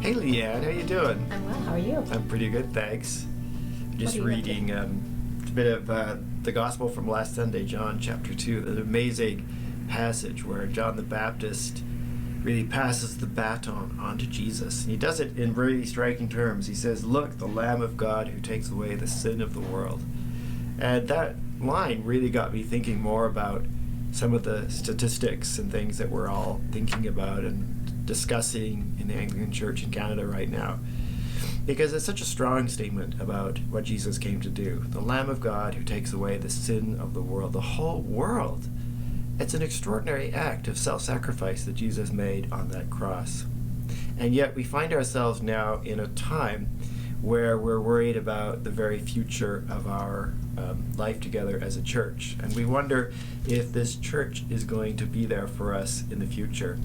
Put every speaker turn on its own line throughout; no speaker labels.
Hey Leanne, how you doing?
I'm well. How are you?
I'm pretty good, thanks. Just reading a bit of the Gospel from last Sunday, John chapter 2, an amazing passage where John the Baptist really passes the baton on to Jesus. And he does it in really striking terms. He says, "Look, the Lamb of God who takes away the sin of the world." And that line really got me thinking more about some of the statistics and things that we're all thinking about and discussing in the Anglican Church in Canada right now. Because it's such a strong statement about what Jesus came to do. The Lamb of God who takes away the sin of the world, the whole world. It's an extraordinary act of self-sacrifice that Jesus made on that cross. And yet we find ourselves now in a time where we're worried about the very future of our life together as a church. And we wonder if this church is going to be there for us in the future.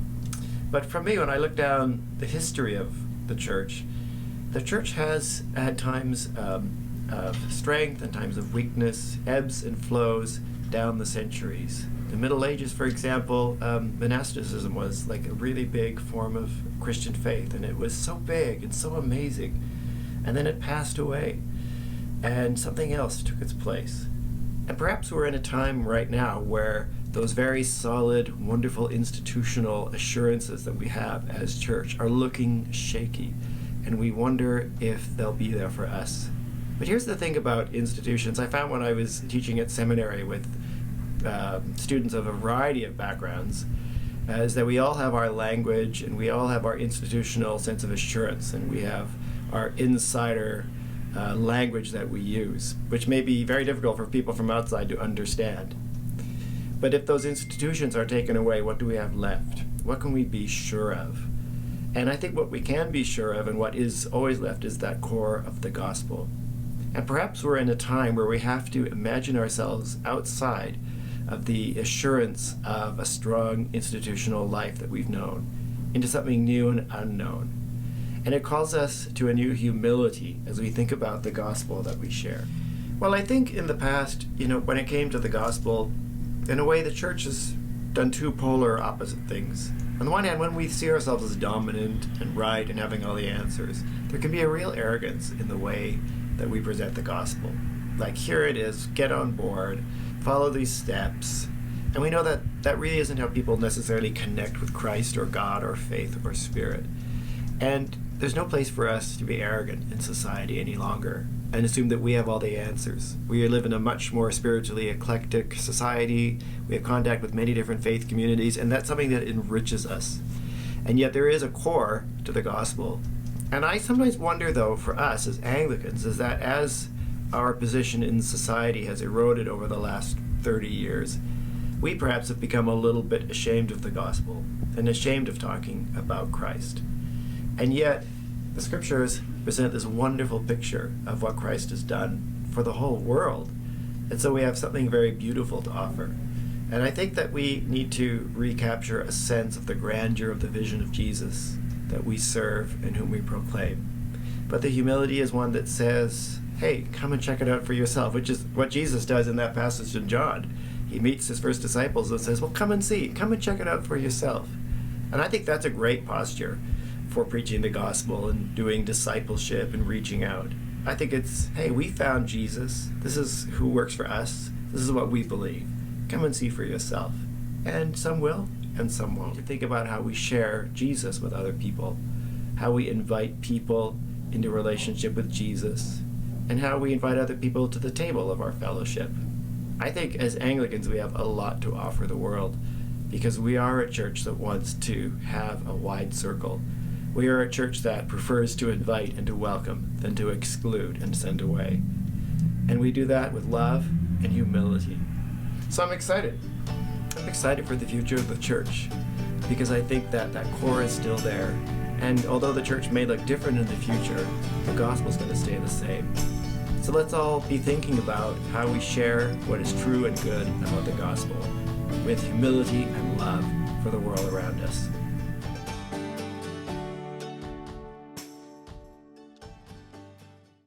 But for me, when I look down the history of the church has had times of strength and times of weakness, ebbs and flows down the centuries. The Middle Ages, for example, monasticism was like a really big form of Christian faith, and it was so big and so amazing. And then it passed away, and something else took its place. And perhaps we're in a time right now where those very solid, wonderful institutional assurances that we have as church are looking shaky, and we wonder if they'll be there for us. But here's the thing about institutions. I found when I was teaching at seminary with students of a variety of backgrounds, is that we all have our language and we all have our institutional sense of assurance, and we have our insider language that we use, which may be very difficult for people from outside to understand. But if those institutions are taken away, what do we have left? What can we be sure of? And I think what we can be sure of, and what is always left, is that core of the gospel. And perhaps we're in a time where we have to imagine ourselves outside of the assurance of a strong institutional life that we've known, into something new and unknown. And it calls us to a new humility as we think about the gospel that we share. Well, I think in the past, when it came to the gospel, in a way the church has done two polar opposite things. On the one hand, when we see ourselves as dominant and right and having all the answers, there can be a real arrogance in the way that we present the gospel. Like, here it is, get on board, follow these steps. And we know that that really isn't how people necessarily connect with Christ or God or faith or spirit. And there's no place for us to be arrogant in society any longer and assume that we have all the answers. We live in a much more spiritually eclectic society. We have contact with many different faith communities, and that's something that enriches us. And yet there is a core to the gospel. And I sometimes wonder, though, for us as Anglicans, is that as our position in society has eroded over the last 30 years, we perhaps have become a little bit ashamed of the gospel and ashamed of talking about Christ. And yet, the scriptures present this wonderful picture of what Christ has done for the whole world. And so we have something very beautiful to offer. And I think that we need to recapture a sense of the grandeur of the vision of Jesus that we serve and whom we proclaim. But the humility is one that says, hey, come and check it out for yourself, which is what Jesus does in that passage in John. He meets his first disciples and says, well, come and see, come and check it out for yourself. And I think that's a great posture for preaching the gospel and doing discipleship and reaching out. I think it's, hey, we found Jesus. This is who works for us. This is what we believe. Come and see for yourself. And some will, and some won't. To think about how we share Jesus with other people, how we invite people into relationship with Jesus, and how we invite other people to the table of our fellowship. I think as Anglicans we have a lot to offer the world, because we are a church that wants to have a wide circle. We are a church that prefers to invite and to welcome than to exclude and send away. And we do that with love and humility. So I'm excited. I'm excited for the future of the church, because I think that that core is still there. And although the church may look different in the future, the gospel's going to stay the same. So let's all be thinking about how we share what is true and good about the gospel with humility and love for the world around us.